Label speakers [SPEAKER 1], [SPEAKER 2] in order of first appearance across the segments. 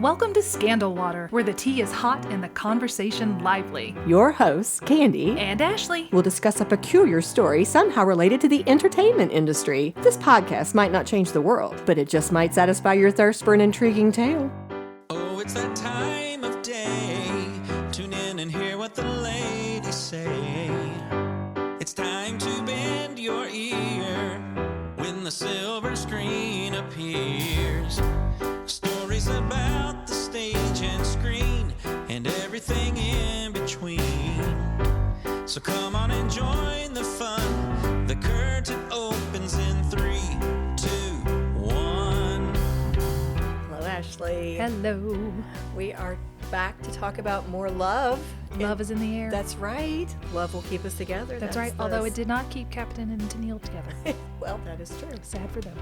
[SPEAKER 1] Welcome to Scandal Water, where the tea is hot and the conversation lively.
[SPEAKER 2] Your hosts, Candy
[SPEAKER 1] And Ashley,
[SPEAKER 2] will discuss a peculiar story somehow related to the entertainment industry. This podcast might not change the world, but it just might satisfy your thirst for an intriguing tale.
[SPEAKER 3] Oh, it's that time of day. Tune in and hear what the ladies say. It's time to bend your ear when the silver screen appears. Stories about the stage and screen and everything in between. So come on and join the fun. The curtain opens in 3, 2, 1.
[SPEAKER 2] Hello, Ashley.
[SPEAKER 1] hello.
[SPEAKER 2] We are back to talk about more love.
[SPEAKER 1] Love is in the air.
[SPEAKER 2] That's right. Love will keep us together.
[SPEAKER 1] That's right, although it did not keep Captain and Tennille together.
[SPEAKER 2] Well, that is true.
[SPEAKER 1] Sad for them.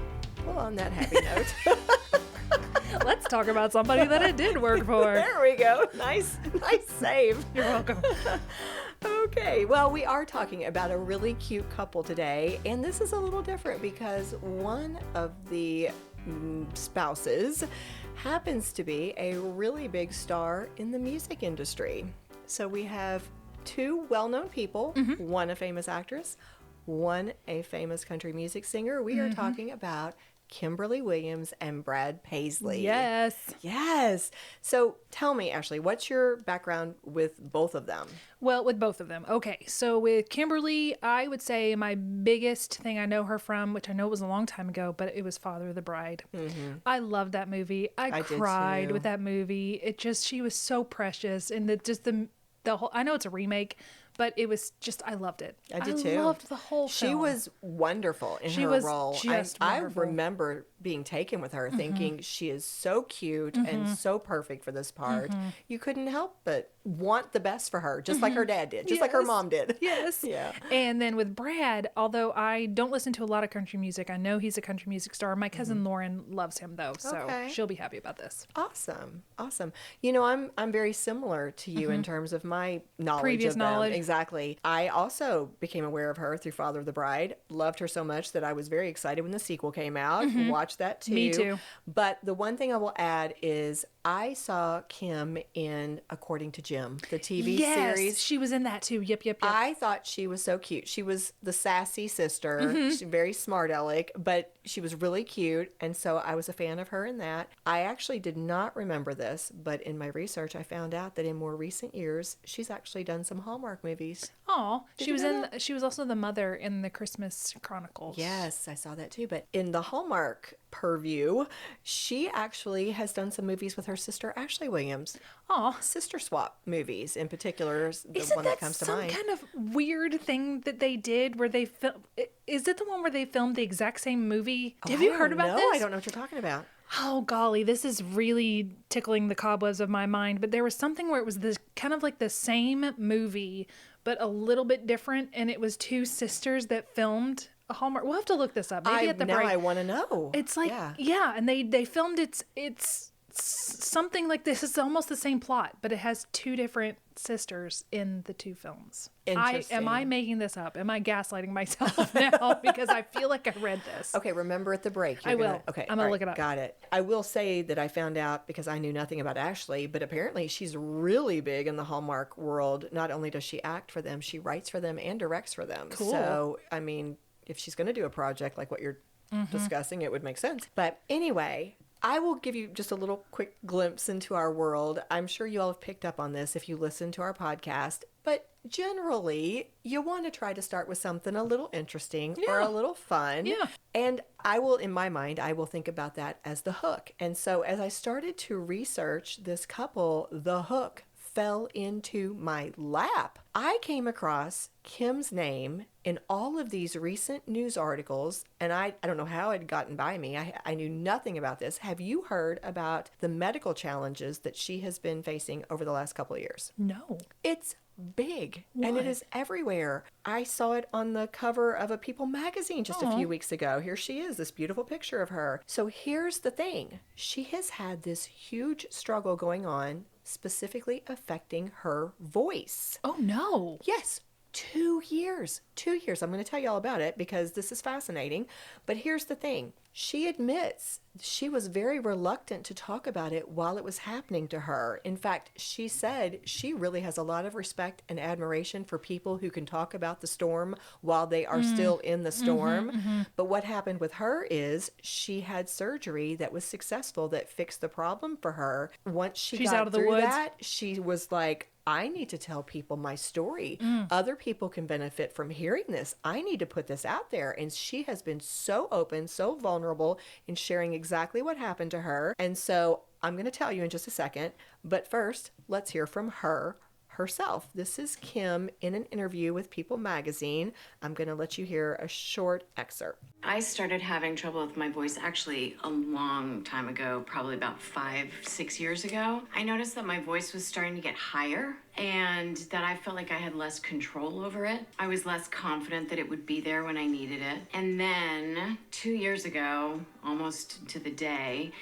[SPEAKER 2] Well, on that happy note.
[SPEAKER 1] Let's talk about somebody that it did work for.
[SPEAKER 2] There we go. Nice save.
[SPEAKER 1] You're welcome.
[SPEAKER 2] Okay, well, we are talking about a really cute couple today, and this is a little different because one of the spouses happens to be a really big star in the music industry. So we have two well-known people, one a famous actress, one a famous country music singer. We are talking about Kimberly Williams and Brad Paisley.
[SPEAKER 1] Yes.
[SPEAKER 2] Yes. So tell me, Ashley, what's your background with both of them?
[SPEAKER 1] Well, with both of them. Okay, so with Kimberly, I would say my biggest thing I know her from, which I know was a long time ago, but it was Father of the Bride. I loved that movie. I
[SPEAKER 2] did
[SPEAKER 1] cried
[SPEAKER 2] too.
[SPEAKER 1] with that movie. She was so precious, and the whole. I know it's a remake, but it was just, I loved it.
[SPEAKER 2] I did too.
[SPEAKER 1] I loved the whole film.
[SPEAKER 2] She was wonderful in her
[SPEAKER 1] was
[SPEAKER 2] role.
[SPEAKER 1] just
[SPEAKER 2] I
[SPEAKER 1] wonderful.
[SPEAKER 2] remember being taken with her, thinking she is so cute and so perfect for this part. You couldn't help but want the best for her, just like her dad did, just like her
[SPEAKER 1] Yes.
[SPEAKER 2] mom did.
[SPEAKER 1] Yes.
[SPEAKER 2] Yeah.
[SPEAKER 1] And then with Brad, although I don't listen to a lot of country music, I know he's a country music star. My cousin Lauren loves him though, so
[SPEAKER 2] Okay.
[SPEAKER 1] she'll be happy about this.
[SPEAKER 2] Awesome. You know, I'm very similar to you in terms of my knowledge
[SPEAKER 1] Previous
[SPEAKER 2] of them.
[SPEAKER 1] knowledge.
[SPEAKER 2] Exactly. I also became aware of her through Father of the Bride. Loved her so much that I was very excited when the sequel came out. Watched that too.
[SPEAKER 1] Me too.
[SPEAKER 2] But the one thing I will add is I saw Kim in According to Jim, the TV
[SPEAKER 1] Yes,
[SPEAKER 2] series.
[SPEAKER 1] she was in that too. Yep.
[SPEAKER 2] I thought she was so cute. She was the sassy sister. She's very smart aleck, but she was really cute. And so I was a fan of her in that. I actually did not remember this, but in my research, I found out that in more recent years, she's actually done some Hallmark movies.
[SPEAKER 1] Oh, she
[SPEAKER 2] you
[SPEAKER 1] was
[SPEAKER 2] know
[SPEAKER 1] she was also the mother in the Christmas Chronicles.
[SPEAKER 2] Yes, I saw that too. But in the Hallmark purview, she actually has done some movies with her sister, Ashley Williams.
[SPEAKER 1] Oh,
[SPEAKER 2] Sister swap movies in particular is the
[SPEAKER 1] isn't
[SPEAKER 2] one
[SPEAKER 1] that
[SPEAKER 2] that comes to
[SPEAKER 1] some
[SPEAKER 2] mind.
[SPEAKER 1] kind of weird thing that they did where they is it the one where they filmed the exact same movie? Have you heard about
[SPEAKER 2] this?
[SPEAKER 1] this?
[SPEAKER 2] I don't know what you're talking about.
[SPEAKER 1] Oh golly, this is really tickling the cobwebs of my mind. But there was something where it was this kind of like the same movie, but a little bit different, and it was two sisters that filmed a Hallmark. We'll have to look this up. Maybe at the break.
[SPEAKER 2] I want to know.
[SPEAKER 1] It's like yeah, and they filmed it's something like this. It's almost the same plot, but it has two different sisters in the two films.
[SPEAKER 2] Interesting.
[SPEAKER 1] Am I making this up? Am I gaslighting myself now? Because I feel like I read this.
[SPEAKER 2] Okay, remember at the break.
[SPEAKER 1] I will.
[SPEAKER 2] Okay,
[SPEAKER 1] I'm gonna
[SPEAKER 2] all
[SPEAKER 1] look it up.
[SPEAKER 2] Got it. I will say that I found out because I knew nothing about Ashley, but apparently she's really big in the Hallmark world. Not only does she act for them, she writes for them and directs for them.
[SPEAKER 1] Cool.
[SPEAKER 2] So, I mean, if she's going to do a project like what you're discussing, it would make sense. But anyway, I will give you just a little quick glimpse into our world. I'm sure you all have picked up on this if you listen to our podcast, but generally you want to try to start with something a little interesting or a little fun.
[SPEAKER 1] Yeah.
[SPEAKER 2] And I will, in my mind, I will think about that as the hook. And so as I started to research this couple, the hook fell into my lap. I came across Kim's name in all of these recent news articles, and I don't know how it had gotten by me. I knew nothing about this. Have you heard about the medical challenges that she has been facing over the last couple of years?
[SPEAKER 1] No.
[SPEAKER 2] It's big, and
[SPEAKER 1] What?
[SPEAKER 2] it is everywhere. I saw it on the cover of a People magazine just a few weeks ago. Here she is, this beautiful picture of her. So here's the thing. She has had this huge struggle going on, specifically affecting her voice.
[SPEAKER 1] Oh no.
[SPEAKER 2] Yes, 2 years. 2 years. I'm going to tell you all about it because this is fascinating. But here's the thing. She admits she was very reluctant to talk about it while it was happening to her. In fact, she said she really has a lot of respect and admiration for people who can talk about the storm while they are still in the storm. But what happened with her is she had surgery that was successful that fixed the problem for her. Once she's got
[SPEAKER 1] out of the
[SPEAKER 2] through
[SPEAKER 1] woods.
[SPEAKER 2] that, she was like, I need to tell people my story. Other people can benefit from hearing this. I need to put this out there. And she has been so open, so vulnerable in sharing exactly what happened to her. And so I'm going to tell you in just a second. But first, let's hear from her herself. This is Kim in an interview with People magazine. I'm going to let you hear a short excerpt.
[SPEAKER 4] I started having trouble with my voice actually a long time ago, probably about 5-6 years ago. I noticed that my voice was starting to get higher and that I felt like I had less control over it. I was less confident that it would be there when I needed it. And then 2 years ago, almost to the day,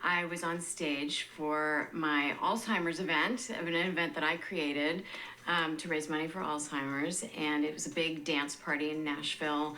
[SPEAKER 4] I was on stage for my Alzheimer's event, an event that I created to raise money for Alzheimer's, and it was a big dance party in Nashville,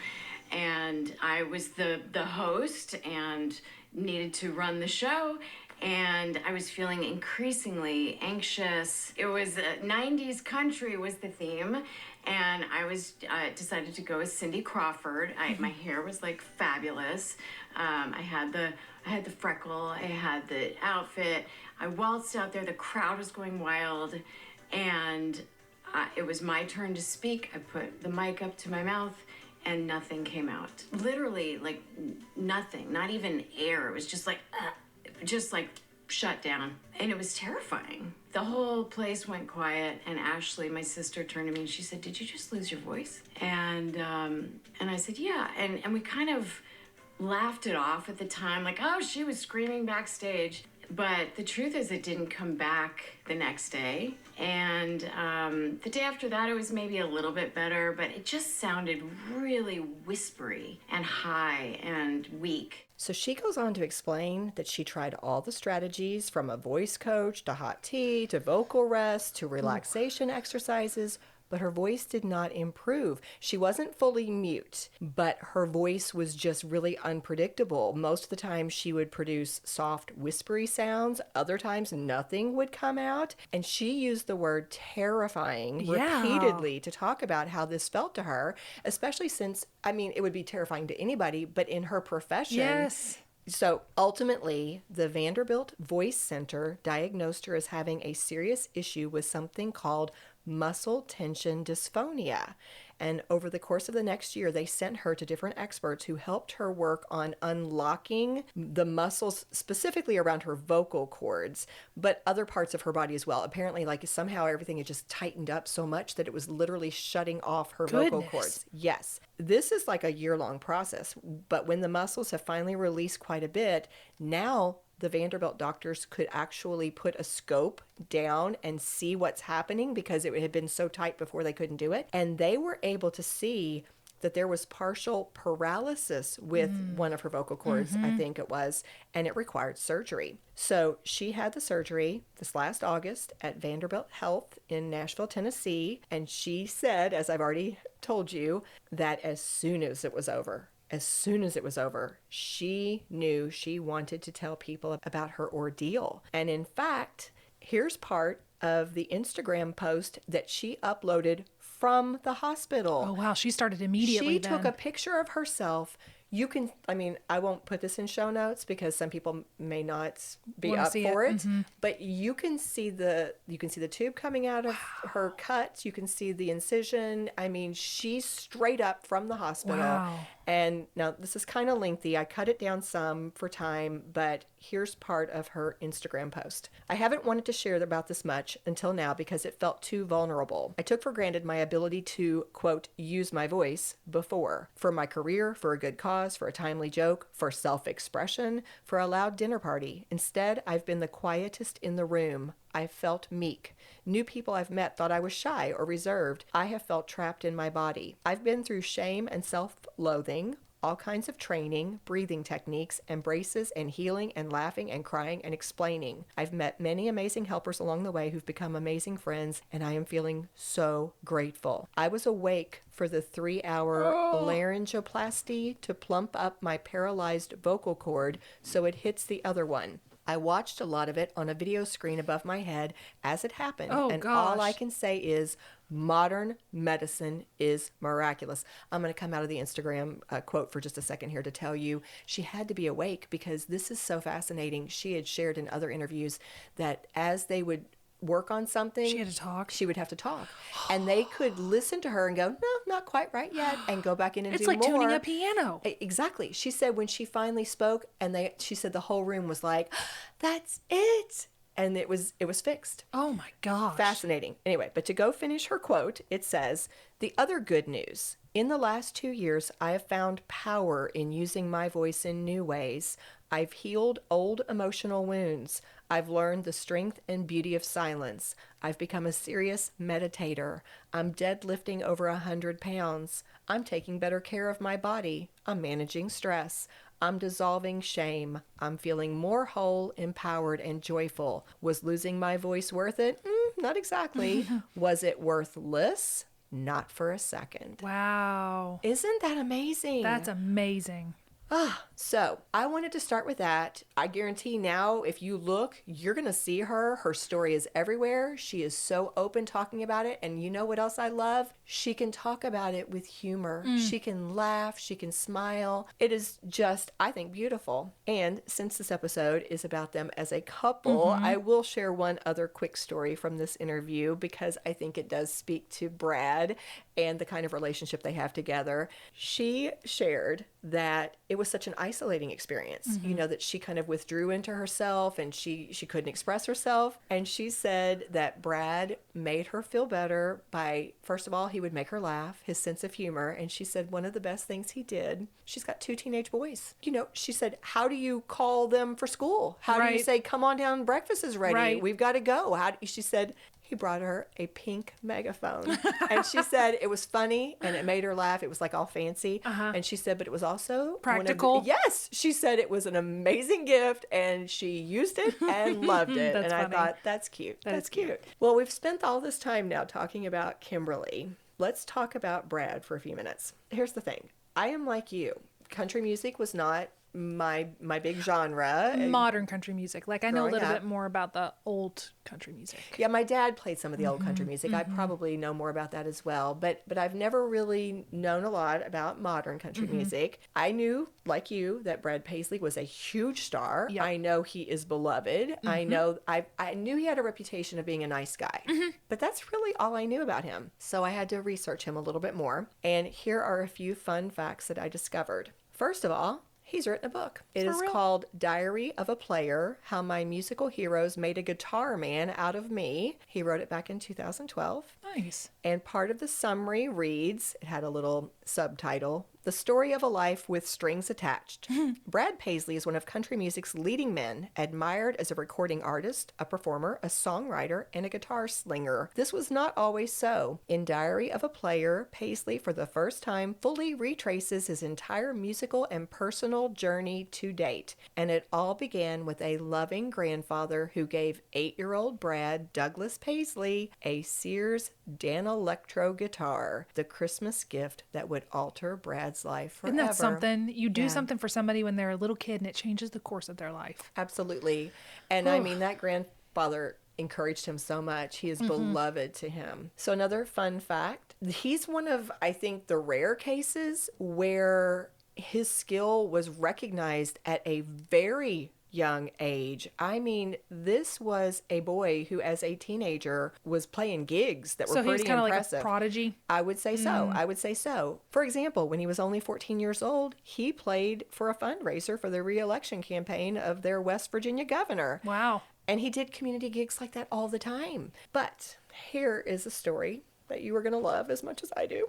[SPEAKER 4] and I was the host and needed to run the show, and I was feeling increasingly anxious. It was 90s country was the theme, and I was decided to go as Cindy Crawford. My hair was like fabulous. I had the freckle, I had the outfit. I waltzed out there, the crowd was going wild, and it was my turn to speak. I put the mic up to my mouth, and nothing came out. Literally, like nothing, not even air. It was just like shut down. And it was terrifying. The whole place went quiet, and Ashley, my sister, turned to me and she said, "Did you just lose your voice?" And I said, "Yeah." And we kind of laughed it off at the time, like, oh, she was screaming backstage. But the truth is it didn't come back the next day. And the day after that, it was maybe a little bit better, but it just sounded really whispery and high and weak.
[SPEAKER 2] So she goes on to explain that she tried all the strategies from a voice coach to hot tea to vocal rest to relaxation exercises, but her voice did not improve. She wasn't fully mute, but her voice was just really unpredictable. Most of the time she would produce soft, whispery sounds. Other times nothing would come out. And she used the word terrifying repeatedly to talk about how this felt to her, especially since, I mean, it would be terrifying to anybody, but in her profession.
[SPEAKER 1] Yes.
[SPEAKER 2] So ultimately, the Vanderbilt Voice Center diagnosed her as having a serious issue with something called muscle tension dysphonia. And over the course of the next year, they sent her to different experts who helped her work on unlocking the muscles specifically around her vocal cords, but other parts of her body as well. Apparently, like somehow everything had just tightened up so much that it was literally shutting off her vocal cords. Yes. This is like a year-long process, but when the muscles have finally released quite a bit, now the Vanderbilt doctors could actually put a scope down and see what's happening because it had been so tight before they couldn't do it. And they were able to see that there was partial paralysis with one of her vocal cords, I think it was, and it required surgery. So she had the surgery this last August at Vanderbilt Health in Nashville, Tennessee. And she said, as I've already told you, that as soon as it was over, she knew she wanted to tell people about her ordeal. And in fact, here's part of the Instagram post that she uploaded from the hospital.
[SPEAKER 1] Oh, wow. She started immediately.
[SPEAKER 2] She took a picture of herself. You can, I mean, I won't put this in show notes because some people may not be up for it, but you can see the tube coming out of her cuts. You can see the incision. I mean, she's straight up from the hospital.
[SPEAKER 1] Wow.
[SPEAKER 2] And now this is kind of lengthy. I cut it down some for time, but here's part of her Instagram post. I haven't wanted to share about this much until now because it felt too vulnerable. I took for granted my ability to, quote, use my voice before. For my career, for a good cause, for a timely joke, for self-expression, for a loud dinner party. Instead, I've been the quietest in the room. I felt meek. New people I've met thought I was shy or reserved. I have felt trapped in my body. I've been through shame and self-loathing, all kinds of training, breathing techniques, embraces and healing and laughing and crying and explaining. I've met many amazing helpers along the way who've become amazing friends, and I am feeling so grateful. I was awake for the 3-hour laryngoplasty to plump up my paralyzed vocal cord so it hits the other one. I watched a lot of it on a video screen above my head as it happened. All I can say is modern medicine is miraculous. I'm going to come out of the Instagram quote for just a second here to tell you she had to be awake because this is so fascinating. She had shared in other interviews that as they would work on something,
[SPEAKER 1] she had to talk.
[SPEAKER 2] She would have to talk, and they could listen to her and go, "No, not quite right yet," and go back in and do more.
[SPEAKER 1] It's like tuning a piano.
[SPEAKER 2] Exactly. She said when she finally spoke, and she said the whole room was like, "That's it," and it was fixed.
[SPEAKER 1] Oh my gosh!
[SPEAKER 2] Fascinating. Anyway, but to go finish her quote, it says, "The other good news. In the last 2 years, I have found power in using my voice in new ways. I've healed old emotional wounds. I've learned the strength and beauty of silence. I've become a serious meditator. I'm deadlifting over 100 pounds. I'm taking better care of my body. I'm managing stress. I'm dissolving shame. I'm feeling more whole, empowered, and joyful. Was losing my voice worth it? Not exactly. Was it worthless? Not for a second."
[SPEAKER 1] Wow.
[SPEAKER 2] Isn't that amazing?
[SPEAKER 1] That's amazing.
[SPEAKER 2] So I wanted to start with that. I guarantee now, if you look, you're going to see her. Her story is everywhere. She is so open talking about it. And you know what else I love? She can talk about it with humor. She can laugh. She can smile. It is just, I think, beautiful. And since this episode is about them as a couple, I will share one other quick story from this interview because I think it does speak to Brad and the kind of relationship they have together. She shared that it was such an isolating experience, you know, that she kind of withdrew into herself and she couldn't express herself. And she said that Brad made her feel better by, first of all, he would make her laugh, his sense of humor. And she said one of the best things he did, she's got 2 teenage boys. You know, she said, how do you call them for school? How do you say, come on down, breakfast is ready. We've got to go. She said, he brought her a pink megaphone. And she said it was funny and it made her laugh. It was like all fancy. And she said, but it was also
[SPEAKER 1] practical.
[SPEAKER 2] Yes. She said it was an amazing gift and she used it and loved it. And funny. I thought, that's cute. That's cute. Well, we've spent all this time now talking about Kimberly. Let's talk about Brad for a few minutes. Here's the thing. I am like you. Country music was not my big genre.
[SPEAKER 1] Modern country music. Like I know a little bit more about the old country music.
[SPEAKER 2] Yeah, my dad played some of the old country music. I probably know more about that as well. But I've never really known a lot about modern country music. I knew, like you, that Brad Paisley was a huge star. Yep. I know he is beloved. I know I knew he had a reputation of being a nice guy. But that's really all I knew about him. So I had to research him a little bit more. And here are a few fun facts that I discovered. First of all, he's written a book. It is called Diary of a Player, How My Musical Heroes Made a Guitar Man Out of Me. He wrote it back in 2012.
[SPEAKER 1] Nice.
[SPEAKER 2] And part of the summary reads, it had a little subtitle, The Story of a Life with Strings Attached. Brad Paisley is one of country music's leading men, admired as a recording artist, a performer, a songwriter, and a guitar slinger. This was not always so. In Diary of a Player, Paisley, for the first time, fully retraces his entire musical and personal journey to date. And it all began with a loving grandfather who gave 8-year-old Brad Douglas Paisley a Sears Danelectro guitar, the Christmas gift that would alter Brad's life forever.
[SPEAKER 1] Isn't that something? You do something for somebody when they're a little kid and it changes the course of their life.
[SPEAKER 2] Absolutely. And I mean, that grandfather encouraged him so much. He is beloved to him. So another fun fact, he's one of, I think, the rare cases where his skill was recognized at a very young age. I mean, this was a boy who, as a teenager, was playing gigs that were pretty impressive. So he was kind of like a prodigy? I would say so. I would say so. For example, when he was only 14 years old, he played for a fundraiser for the re-election campaign of their West Virginia governor.
[SPEAKER 1] Wow.
[SPEAKER 2] And he did community gigs like that all the time. But here is a story that you are going to love as much as I do.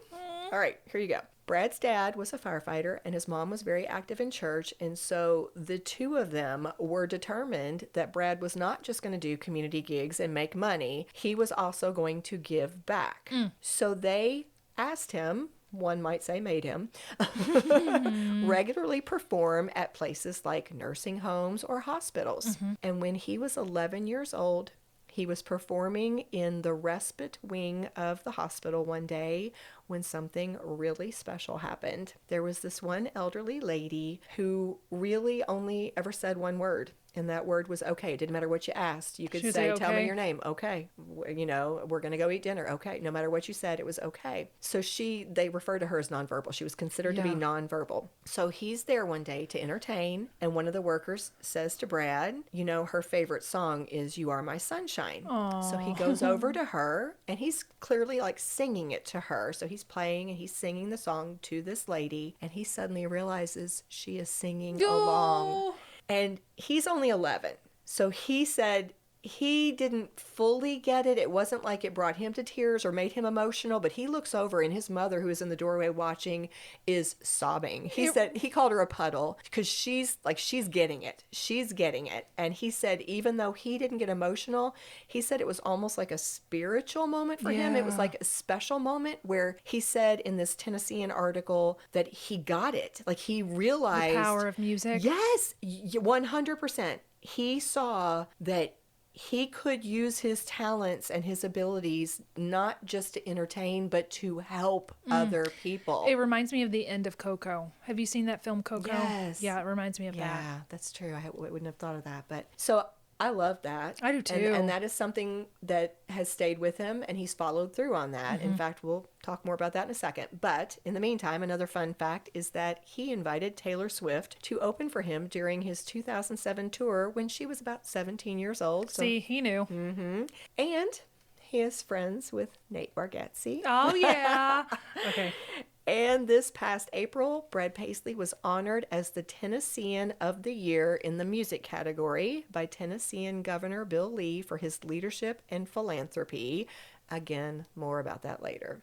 [SPEAKER 2] All right, here you go. Brad's dad was a firefighter and his mom was very active in church. And so the two of them were determined that Brad was not just going to do community gigs and make money. He was also going to give back. So they asked him, one might say made him, regularly perform at places like nursing homes or hospitals. And when he was 11 years old, he was performing in the respite wing of the hospital one day when something really special happened. There was this one elderly lady who really only ever said one word, and that word was okay. It didn't matter what you asked. You could say, tell me your name. Okay. You know, we're going to go eat dinner. Okay. No matter what you said, it was okay. So they refer to her as nonverbal. She was considered to be nonverbal. So he's there one day to entertain, and one of the workers says to Brad, you know, her favorite song is You Are My Sunshine. Aww. So he goes over to her, and he's clearly like singing it to her. So he's playing and he's singing the song to this lady, and he suddenly realizes she is singing along. And he's only 11. So he said he didn't fully get it. It wasn't like it brought him to tears or made him emotional, but he looks over and his mother, who is in the doorway watching, is sobbing. He said he called her a puddle because she's getting it. She's getting it. And he said even though he didn't get emotional, he said it was almost like a spiritual moment for him. It was like a special moment where he said in this Tennessean article that he got it. Like he realized
[SPEAKER 1] the power of music.
[SPEAKER 2] Yes, 100%. He saw that he could use his talents and his abilities not just to entertain, but to help other people.
[SPEAKER 1] It reminds me of the end of Coco. Have you seen that film, Coco?
[SPEAKER 2] Yes.
[SPEAKER 1] Yeah, it reminds me of that.
[SPEAKER 2] Yeah, that's true. I wouldn't have thought of that. But so I love that.
[SPEAKER 1] I do too.
[SPEAKER 2] And that is something that has stayed with him, and he's followed through on that. In fact, we'll talk more about that in a second. But in the meantime, another fun fact is that he invited Taylor Swift to open for him during his 2007 tour when she was about 17 years old. So,
[SPEAKER 1] see, he knew.
[SPEAKER 2] And he is friends with Nate Bargatze.
[SPEAKER 1] Oh, yeah. Okay.
[SPEAKER 2] And this past April, Brad Paisley was honored as the Tennessean of the Year in the music category by Tennessean Governor Bill Lee for his leadership and philanthropy. Again, more about that later.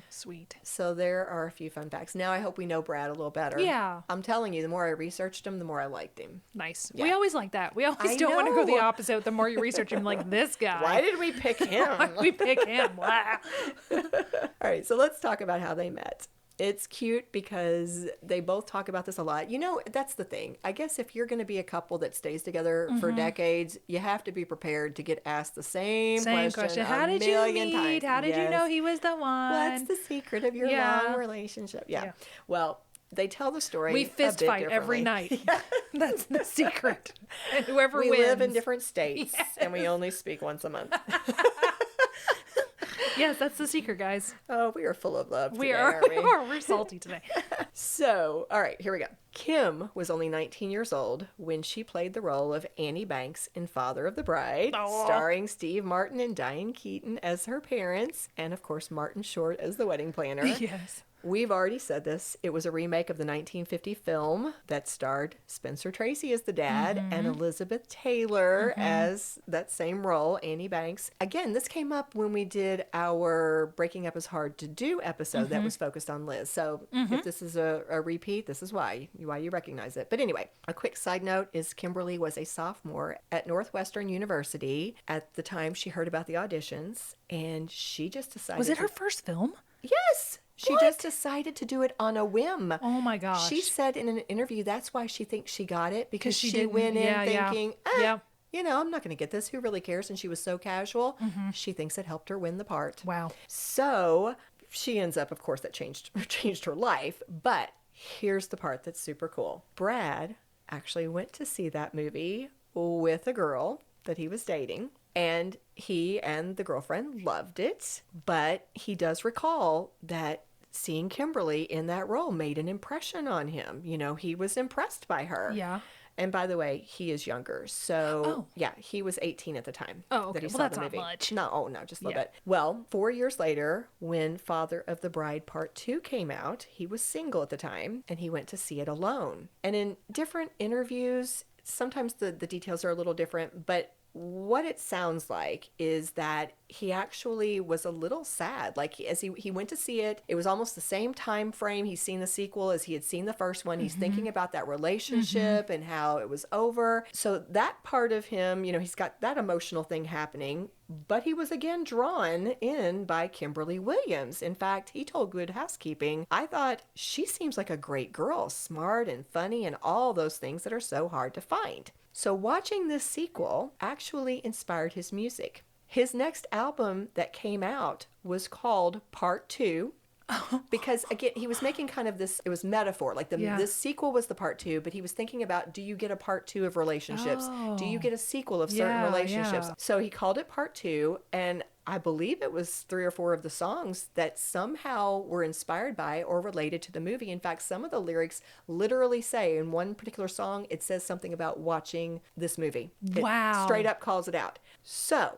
[SPEAKER 1] Sweet.
[SPEAKER 2] So there are a few fun facts. Now I hope we know Brad a little better.
[SPEAKER 1] Yeah.
[SPEAKER 2] I'm telling you, the more I researched him, the more I liked him.
[SPEAKER 1] Nice.
[SPEAKER 2] Yeah.
[SPEAKER 1] We always like that. We always
[SPEAKER 2] I
[SPEAKER 1] don't want to go the
[SPEAKER 2] know.
[SPEAKER 1] opposite. The more you research him, like this guy.
[SPEAKER 2] Why did we pick him?
[SPEAKER 1] We pick him? Wow.
[SPEAKER 2] All right, so let's talk about how they met. It's cute because they both talk about this a lot. You know, that's the thing. I guess if you're going to be a couple that stays together for decades, you have to be prepared to get asked the same question.
[SPEAKER 1] How did you meet? How did you know he was the one?
[SPEAKER 2] What's the secret of your long relationship? Yeah. Well, they tell the story.
[SPEAKER 1] We fist fight every night. That's the secret. And whoever wins.
[SPEAKER 2] We live in different states, and we only speak once a month.
[SPEAKER 1] Yes, that's the secret, guys.
[SPEAKER 2] Oh, we are full of love today,
[SPEAKER 1] We are.
[SPEAKER 2] aren't we?
[SPEAKER 1] We're salty today.
[SPEAKER 2] So, all right, here we go. Kim was only 19 years old when she played the role of Annie Banks in Father of the Bride, starring Steve Martin and Diane Keaton as her parents, and of course Martin Short as the wedding planner.
[SPEAKER 1] Yes.
[SPEAKER 2] We've already said this. It was a remake of the 1950 film that starred Spencer Tracy as the dad and Elizabeth Taylor as that same role, Annie Banks. Again, this came up when we did our Breaking Up is Hard to Do episode that was focused on Liz. So if this is a repeat, this is why you recognize it. But anyway, a quick side note is Kimberly was a sophomore at Northwestern University at the time she heard about the auditions, and she just decided...
[SPEAKER 1] Was it her first film?
[SPEAKER 2] Yes! She just decided to do it on a whim.
[SPEAKER 1] Oh my gosh.
[SPEAKER 2] She said in an interview that's why she thinks she got it, because she
[SPEAKER 1] didn't-
[SPEAKER 2] went in
[SPEAKER 1] yeah,
[SPEAKER 2] thinking, you know, I'm not going to get this. Who really cares? And she was so casual. She thinks it helped her win the part.
[SPEAKER 1] Wow.
[SPEAKER 2] So she ends up, of course, that changed her life. But here's the part that's super cool. Brad actually went to see that movie with a girl that he was dating. And he and the girlfriend loved it, but he does recall that seeing Kimberly in that role made an impression on him. You know, he was impressed by her.
[SPEAKER 1] Yeah.
[SPEAKER 2] And by the way, he is younger. So, yeah, he was 18 at the time.
[SPEAKER 1] Oh, okay.
[SPEAKER 2] That he
[SPEAKER 1] Well,
[SPEAKER 2] saw
[SPEAKER 1] that's
[SPEAKER 2] the
[SPEAKER 1] not
[SPEAKER 2] movie.
[SPEAKER 1] much.
[SPEAKER 2] No, just a little bit. Well, 4 years later, when Father of the Bride Part 2 came out, he was single at the time, and he went to see it alone. And in different interviews, sometimes the details are a little different, but what it sounds like is that he actually was a little sad. Like as he went to see it, it was almost the same time frame. He's seen the sequel as he had seen the first one. He's thinking about that relationship and how it was over. So that part of him, he's got that emotional thing happening. But he was again drawn in by Kimberly Williams. In fact, he told Good Housekeeping, I thought she seems like a great girl, smart and funny and all those things that are so hard to find. So watching this sequel actually inspired his music. His next album that came out was called Part 2. Because again, he was making kind of this, it was metaphor, like this sequel was the part 2, but he was thinking about, do you get a part 2 of relationships? Do you get a sequel of certain relationships? So he called it Part 2, and I believe it was 3 or 4 of the songs that somehow were inspired by or related to the movie. In fact, some of the lyrics literally say in one particular song, it says something about watching this movie.
[SPEAKER 1] Wow.
[SPEAKER 2] It straight up calls it out. So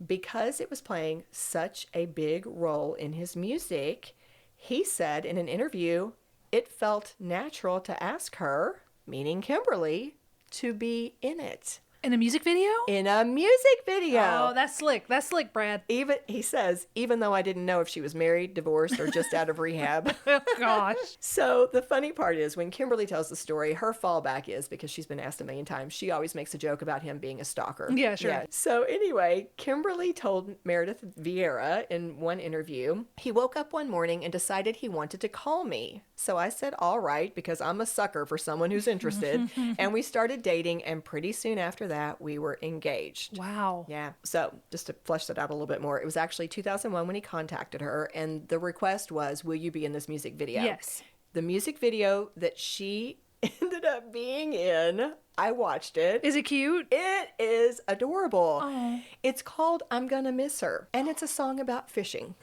[SPEAKER 2] because it was playing such a big role in his music, he said in an interview, it felt natural to ask her, meaning Kimberly, to be in it.
[SPEAKER 1] In a music video?
[SPEAKER 2] In a music video.
[SPEAKER 1] Oh, that's slick. That's slick, Brad.
[SPEAKER 2] He says, even though I didn't know if she was married, divorced, or just out of rehab.
[SPEAKER 1] Oh, gosh.
[SPEAKER 2] So the funny part is when Kimberly tells the story, her fallback is, because she's been asked a million times, she always makes a joke about him being a stalker.
[SPEAKER 1] Yeah, sure. Yeah.
[SPEAKER 2] So anyway, Kimberly told Meredith Vieira in one interview, he woke up one morning and decided he wanted to call me. So I said, all right, because I'm a sucker for someone who's interested. And we started dating, and pretty soon after that, we were engaged.
[SPEAKER 1] Wow.
[SPEAKER 2] Yeah. So just to flesh that out a little bit more, it was actually 2001 when he contacted her, and the request was, will you be in this music video?
[SPEAKER 1] Yes.
[SPEAKER 2] The music video that she ended up being in, I watched it.
[SPEAKER 1] Is it cute?
[SPEAKER 2] It is adorable.
[SPEAKER 1] Oh.
[SPEAKER 2] It's called I'm Gonna Miss Her, and it's a song about fishing.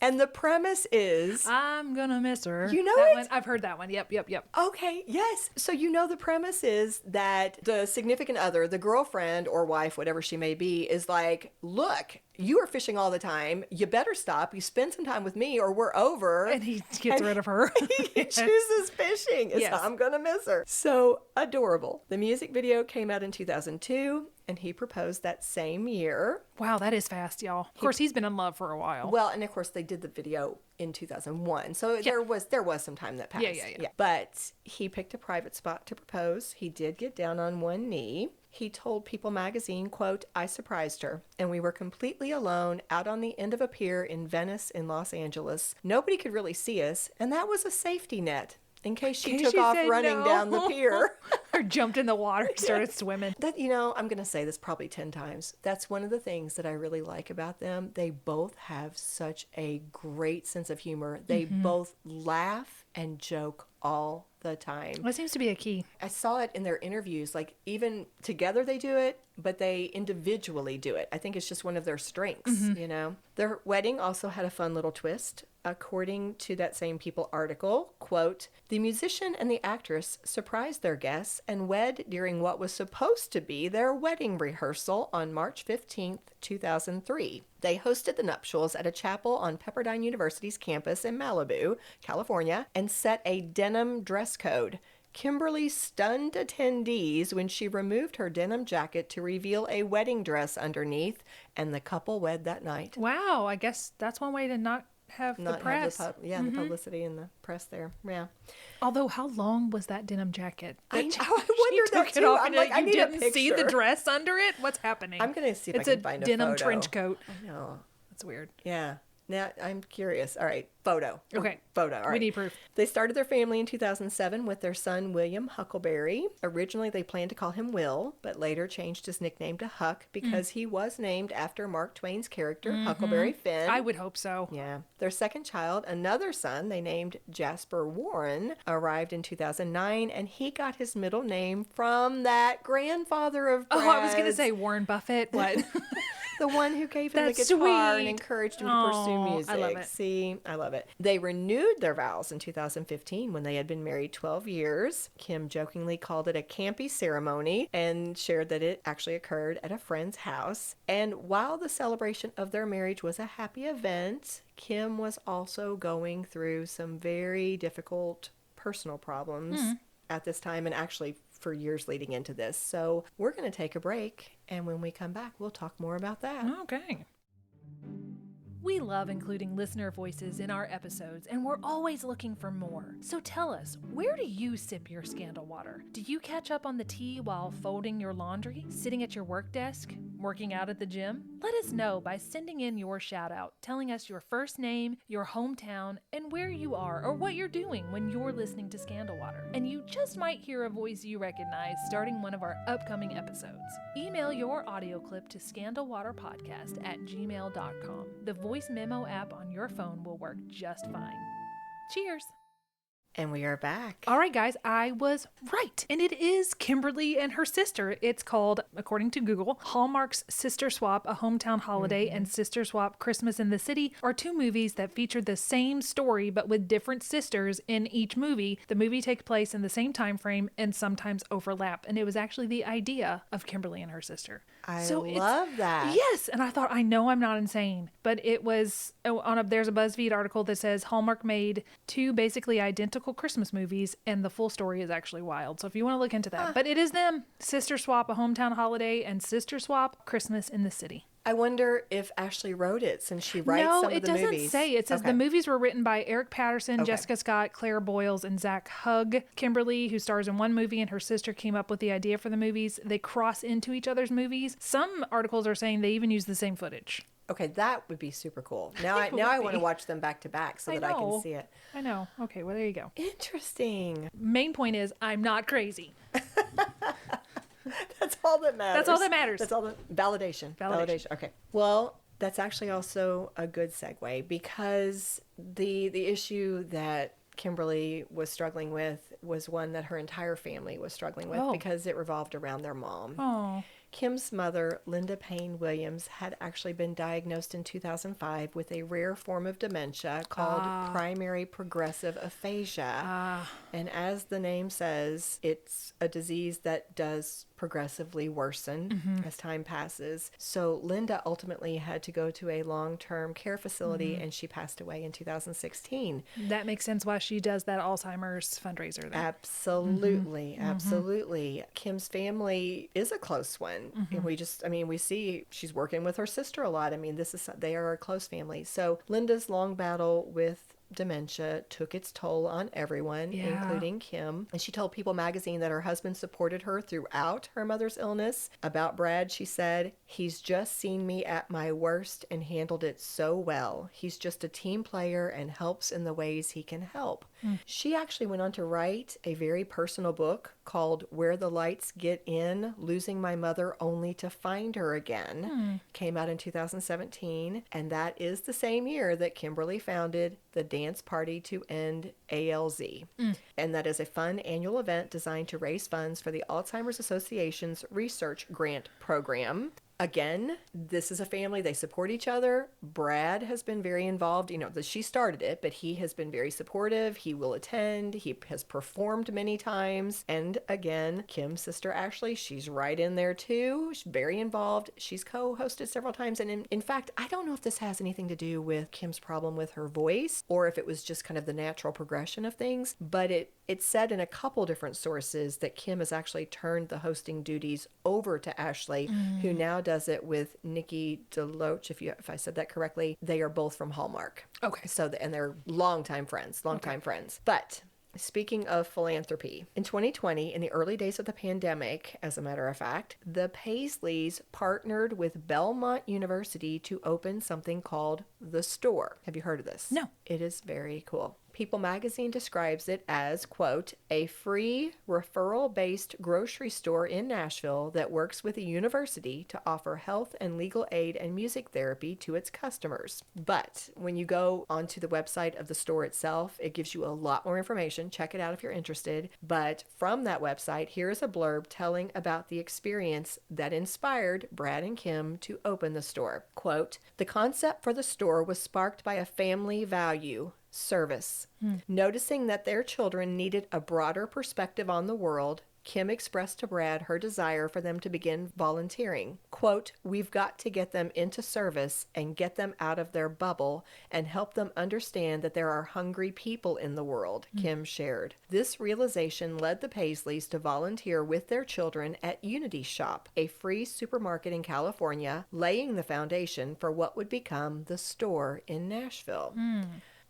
[SPEAKER 2] And the premise is...
[SPEAKER 1] I'm gonna miss her.
[SPEAKER 2] You know
[SPEAKER 1] that
[SPEAKER 2] it?
[SPEAKER 1] one? I've heard that one. Yep.
[SPEAKER 2] Okay, yes. So the premise is that the significant other, the girlfriend or wife, whatever she may be, is like, look, you are fishing all the time. You better stop. You spend some time with me or we're over.
[SPEAKER 1] And he gets rid of her.
[SPEAKER 2] He chooses fishing. It's I'm going to miss her. So adorable. The music video came out in 2002. And he proposed that same year.
[SPEAKER 1] Wow, that is fast, y'all. Of course, he's been in love for a while.
[SPEAKER 2] Well, and of course, they did the video in 2001. So there was some time that passed.
[SPEAKER 1] Yeah.
[SPEAKER 2] But he picked a private spot to propose. He did get down on one knee. He told People magazine, quote, I surprised her, and we were completely alone out on the end of a pier in Venice in Los Angeles. Nobody could really see us, and that was a safety net. In case she took off running down the pier.
[SPEAKER 1] Or jumped in the water, started swimming.
[SPEAKER 2] That, I'm going to say this probably 10 times. That's one of the things that I really like about them. They both have such a great sense of humor. They both laugh and joke all the time.
[SPEAKER 1] That seems to be a key.
[SPEAKER 2] I saw it in their interviews. Like, even together they do it, but they individually do it. I think it's just one of their strengths, Their wedding also had a fun little twist. According to that same People article, quote, the musician and the actress surprised their guests and wed during what was supposed to be their wedding rehearsal on March 15th, 2003. They hosted the nuptials at a chapel on Pepperdine University's campus in Malibu, California, and set a denim dress code. Kimberly stunned attendees when she removed her denim jacket to reveal a wedding dress underneath, and the couple wed that night.
[SPEAKER 1] Wow, I guess that's one way to not have the press.
[SPEAKER 2] Have the publicity and the press there. Yeah.
[SPEAKER 1] Although, how long was that denim jacket?
[SPEAKER 2] I wondered that too. I'm like, I need a picture.
[SPEAKER 1] See the dress under it? What's happening?
[SPEAKER 2] I'm going to see if I can find a photo.
[SPEAKER 1] It's a denim trench coat.
[SPEAKER 2] I know.
[SPEAKER 1] That's weird.
[SPEAKER 2] Yeah. Now, I'm curious. All right. Photo.
[SPEAKER 1] Okay.
[SPEAKER 2] Photo. All right.
[SPEAKER 1] We need proof.
[SPEAKER 2] They started their family in 2007 with their son, William Huckleberry. Originally, they planned to call him Will, but later changed his nickname to Huck because he was named after Mark Twain's character, Huckleberry Finn.
[SPEAKER 1] I would hope so.
[SPEAKER 2] Yeah. Their second child, another son they named Jasper Warren, arrived in 2009, and he got his middle name from that grandfather of Brad's.
[SPEAKER 1] Oh, I was going to say Warren Buffett. What?
[SPEAKER 2] The one who gave him the
[SPEAKER 1] That's
[SPEAKER 2] guitar
[SPEAKER 1] sweet.
[SPEAKER 2] and encouraged him to pursue music.
[SPEAKER 1] I love it.
[SPEAKER 2] See, I love it. They renewed their vows in 2015 when they had been married 12 years. Kim jokingly called it a campy ceremony and shared that it actually occurred at a friend's house. And while the celebration of their marriage was a happy event, Kim was also going through some very difficult personal problems at this time, and actually for years leading into this. So we're going to take a break, And when we come back, we'll talk more about that.
[SPEAKER 1] Okay. We love including listener voices in our episodes, and we're always looking for more. So tell us, where do you sip your scandal water? Do you catch up on the tea while folding your laundry, sitting at your work desk, working out at the gym? Let us know by sending in your shout out, telling us your first name, your hometown, and where you are or what you're doing when you're listening to Scandal Water. And you just might hear a voice you recognize starting one of our upcoming episodes. Email your audio clip to scandalwaterpodcast@gmail.com. The voice memo app on your phone will work just fine. Cheers!
[SPEAKER 2] And we are back.
[SPEAKER 1] All right, guys, I was right. And it is Kimberly and her sister. It's called, according to Google, Hallmark's Sister Swap, A Hometown Holiday, and Sister Swap, Christmas in the City are two movies that feature the same story but with different sisters in each movie. The movie takes place in the same time frame and sometimes overlap. And it was actually the idea of Kimberly and her sister.
[SPEAKER 2] I love that.
[SPEAKER 1] Yes. And I thought, I know I'm not insane. But it was, there's a BuzzFeed article that says Hallmark made two basically identical Christmas movies, and the full story is actually wild. So if you want to look into that. But it is them. Sister Swap, A Hometown Holiday, and Sister Swap, Christmas in the City.
[SPEAKER 2] I wonder if Ashley wrote it, since she writes some of the movies.
[SPEAKER 1] No, it doesn't say. It says the movies were written by Eric Patterson, Jessica Scott, Claire Boyles, and Zach Hugg. Kimberly, who stars in one movie, and her sister came up with the idea for the movies. They cross into each other's movies. Some articles are saying they even use the same footage.
[SPEAKER 2] Okay, that would be super cool. Now I want to watch them back to back so that I can see it.
[SPEAKER 1] I know. Okay, well, there you go.
[SPEAKER 2] Interesting.
[SPEAKER 1] Main point is, I'm not crazy.
[SPEAKER 2] That's all that matters.
[SPEAKER 1] That's all that matters.
[SPEAKER 2] That's all the validation. Okay. Well, that's actually also a good segue, because the issue that Kimberly was struggling with was one that her entire family was struggling with because it revolved around their mom.
[SPEAKER 1] Oh.
[SPEAKER 2] Kim's mother, Linda Payne Williams, had actually been diagnosed in 2005 with a rare form of dementia called primary progressive aphasia. And as the name says, it's a disease that does progressively worsen as time passes. So Linda ultimately had to go to a long-term care facility, and she passed away in 2016.
[SPEAKER 1] That makes sense why she does that Alzheimer's fundraiser then.
[SPEAKER 2] Absolutely. Absolutely. Kim's family is a close one. And we see she's working with her sister a lot. I mean, they are a close family. So Linda's long battle with dementia took its toll on everyone, including Kim. And she told People magazine that her husband supported her throughout her mother's illness. About Brad, she said, "He's just seen me at my worst and handled it so well. He's just a team player and helps in the ways he can help." She actually went on to write a very personal book called Where the Lights Get In, Losing My Mother Only to Find Her Again. Came out in 2017, and that is the same year that Kimberly founded the Dance Party to End ALZ. And that is a fun annual event designed to raise funds for the Alzheimer's Association's research grant program. Again, this is a family. They support each other. Brad has been very involved. She started it, but he has been very supportive. He will attend. He has performed many times. And again, Kim's sister Ashley, she's right in there too. She's very involved. She's co-hosted several times. And in fact, I don't know if this has anything to do with Kim's problem with her voice or if it was just kind of the natural progression of things. But it said in a couple different sources that Kim has actually turned the hosting duties over to Ashley, who now does it with Nikki DeLoach, if I said that correctly. They are both from Hallmark. Okay. So, and they're longtime friends. But speaking of philanthropy, in 2020, in the early days of the pandemic, as a matter of fact, the Paisleys partnered with Belmont University to open something called The Store. Have you heard of this?
[SPEAKER 1] No.
[SPEAKER 2] It is very cool. People magazine describes it as, quote, a free referral-based grocery store in Nashville that works with a university to offer health and legal aid and music therapy to its customers. But when you go onto the website of the store itself, it gives you a lot more information. Check it out if you're interested. But from that website, here is a blurb telling about the experience that inspired Brad and Kim to open the store. Quote, the concept for the store was sparked by a family value, service. Noticing that their children needed a broader perspective on the world, Kim expressed to Brad her desire for them to begin volunteering. Quote, "We've got to get them into service and get them out of their bubble and help them understand that there are hungry people in the world," Kim shared. This realization led the Paisleys to volunteer with their children at Unity Shop, a free supermarket in California, laying the foundation for what would become the store in Nashville.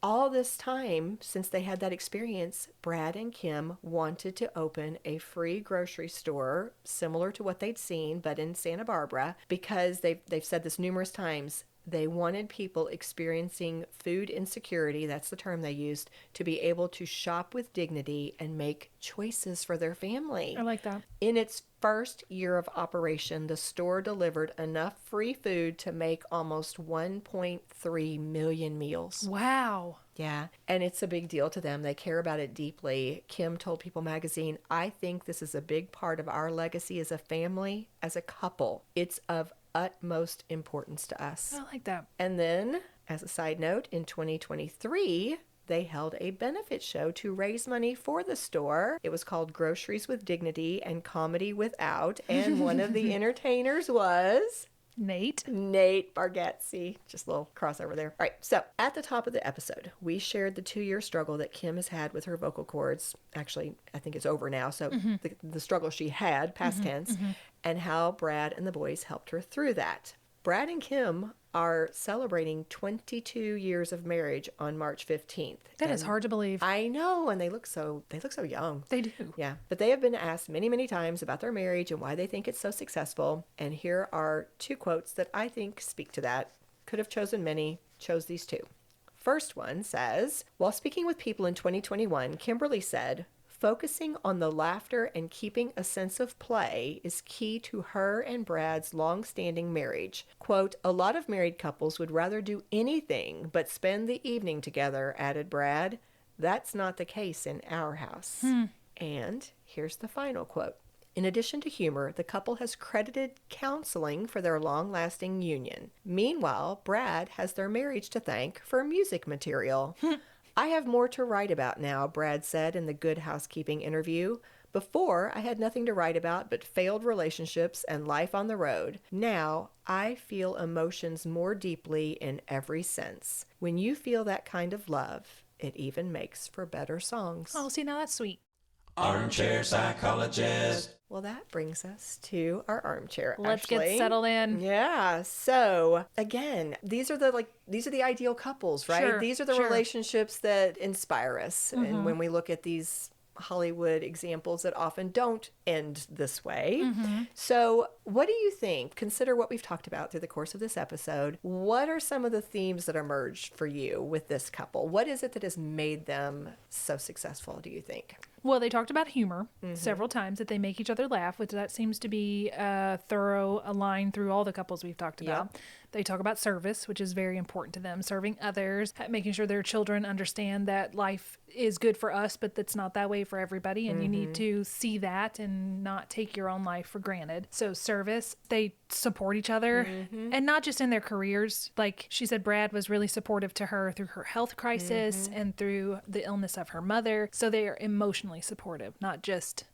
[SPEAKER 2] All this time, since they had that experience, Brad and Kim wanted to open a free grocery store similar to what they'd seen, but in Santa Barbara, because they've said this numerous times. They wanted people experiencing food insecurity, that's the term they used, to be able to shop with dignity and make choices for their family.
[SPEAKER 1] I like that.
[SPEAKER 2] In its first year of operation, the store delivered enough free food to make almost 1.3 million meals.
[SPEAKER 1] Wow.
[SPEAKER 2] Yeah, and it's a big deal to them. They care about it deeply. Kim told People magazine, "I think this is a big part of our legacy as a family, as a couple. It's of utmost importance to us."
[SPEAKER 1] I like that.
[SPEAKER 2] And then, as a side note, in 2023, they held a benefit show to raise money for the store. It was called Groceries with Dignity and Comedy Without, and one of the entertainers was
[SPEAKER 1] Nate
[SPEAKER 2] Bargatze. Just a little crossover there. All right, so at the top of the episode, we shared the 2-year struggle that Kim has had with her vocal cords. Actually, I think it's over now, so the struggle she had, past tense, and how Brad and the boys helped her through that. Brad and Kim are celebrating 22 years of marriage on March 15th.
[SPEAKER 1] That is hard to believe.
[SPEAKER 2] I know, and they look so young.
[SPEAKER 1] They do.
[SPEAKER 2] Yeah, but they have been asked many, many times about their marriage and why they think it's so successful. And here are 2 quotes that I think speak to that. Could have chosen many, chose these 2. First one says, while speaking with People in 2021, Kimberly said, "Focusing on the laughter and keeping a sense of play is key to her and Brad's long-standing marriage. Quote, a lot of married couples would rather do anything but spend the evening together," added Brad. "That's not the case in our house." And here's the final quote. In addition to humor, the couple has credited counseling for their long-lasting union. Meanwhile, Brad has their marriage to thank for music material. "I have more to write about now," Brad said in the Good Housekeeping interview. "Before, I had nothing to write about but failed relationships and life on the road. Now, I feel emotions more deeply in every sense. When you feel that kind of love, it even makes for better songs."
[SPEAKER 1] Oh, see, now that's sweet.
[SPEAKER 3] Armchair psychologist.
[SPEAKER 2] Well, that brings us to our armchair.
[SPEAKER 1] Let's
[SPEAKER 2] Ashley.
[SPEAKER 1] get settled in.
[SPEAKER 2] Yeah. So again, these are the ideal couples, right?
[SPEAKER 1] Sure,
[SPEAKER 2] These are the
[SPEAKER 1] sure.
[SPEAKER 2] relationships that inspire us. And when we look at these Hollywood examples that often don't end this way. So what do you think? Consider what we've talked about through the course of this episode. What are some of the themes that emerged for you with this couple? What is it that has made them so successful, do you think?
[SPEAKER 1] Well, they talked about humor several times, that they make each other laugh, which that seems to be a thorough line through all the couples we've talked about. They talk about service, which is very important to them, serving others, making sure their children understand that life is good for us, but that's not that way for everybody. And you need to see that and not take your own life for granted. So service, they support each other and not just in their careers. Like she said, Brad was really supportive to her through her health crisis and through the illness of her mother. So they are emotionally supportive, not just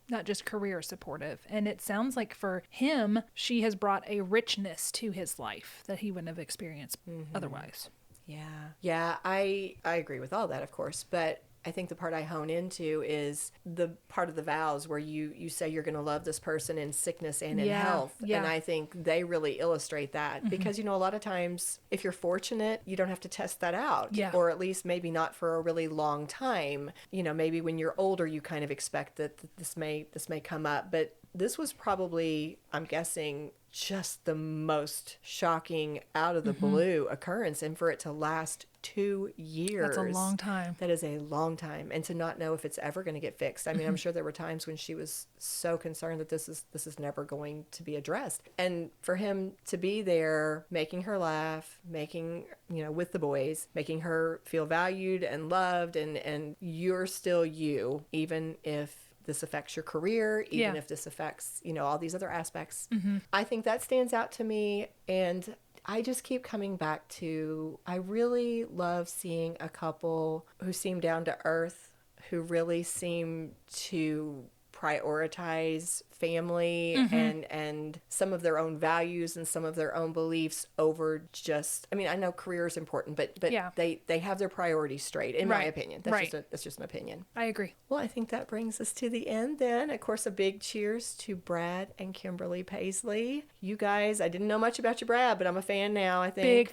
[SPEAKER 1] career supportive. And it sounds like for him, she has brought a richness to his life that he wouldn't have experienced otherwise.
[SPEAKER 2] Yeah, I agree with all that, of course, but I think the part I hone into is the part of the vows where you say you're going to love this person in sickness and in health.
[SPEAKER 1] Yeah.
[SPEAKER 2] And I think they really illustrate that because, a lot of times if you're fortunate, you don't have to test that out, or at least maybe not for a really long time. Maybe when you're older, you kind of expect that this may come up, but this was probably, I'm guessing, just the most shocking out of the blue occurrence, and for it to last 2 years.
[SPEAKER 1] That's a long time.
[SPEAKER 2] That is a long time. And to not know if it's ever going to get fixed. I mean, I'm sure there were times when she was so concerned that this is never going to be addressed. And for him to be there, making her laugh, making, with the boys, making her feel valued and loved, and you're still you, even if this affects your career, even if this affects, all these other aspects. I think that stands out to me. And I just keep coming back to, I really love seeing a couple who seem down to earth, who really seem to prioritize family and some of their own values and some of their own beliefs over just, I mean, I know career is important, but they have their priorities straight, in my opinion. That's just an opinion.
[SPEAKER 1] I agree.
[SPEAKER 2] Well, I think that brings us to the end then. Of course, a big cheers to Brad and Kimberly Paisley. You guys, I didn't know much about you, Brad, but I'm a fan now, I think.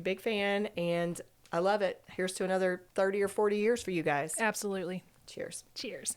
[SPEAKER 2] Big fan, and I love it. Here's to another 30 or 40 years for you guys.
[SPEAKER 1] Absolutely.
[SPEAKER 2] Cheers.
[SPEAKER 1] Cheers.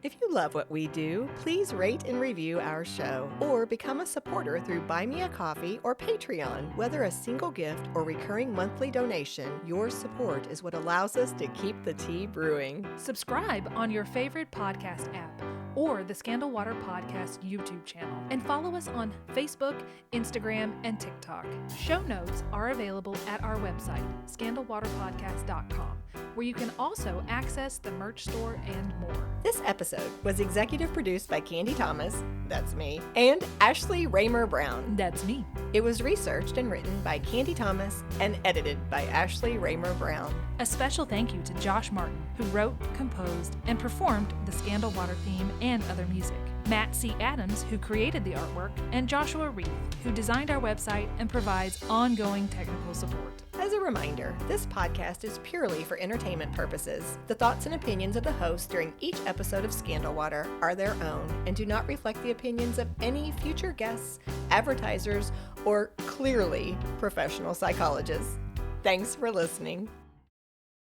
[SPEAKER 2] If you love what we do, please rate and review our show or become a supporter through Buy Me a Coffee or Patreon. Whether a single gift or recurring monthly donation, your support is what allows us to keep the tea brewing.
[SPEAKER 1] Subscribe on your favorite podcast app or the Scandal Water Podcast YouTube channel, and follow us on Facebook, Instagram, and TikTok. Show notes are available at our website, scandalwaterpodcast.com, where you can also access the merch store and more.
[SPEAKER 2] This episode was executive produced by Candy Thomas, that's me, and Ashley Raymer Brown,
[SPEAKER 1] that's me.
[SPEAKER 2] It was researched and written by Candy Thomas and edited by Ashley Raymer Brown.
[SPEAKER 1] A special thank you to Josh Martin, who wrote, composed, and performed the Scandal Water theme and other music. Matt C. Adams, who created the artwork, and Joshua Reith, who designed our website and provides ongoing technical support.
[SPEAKER 2] As a reminder, this podcast is purely for entertainment purposes. The thoughts and opinions of the host during each episode of Scandal Water are their own and do not reflect the opinions of any future guests, advertisers, or clearly professional psychologists. Thanks for listening.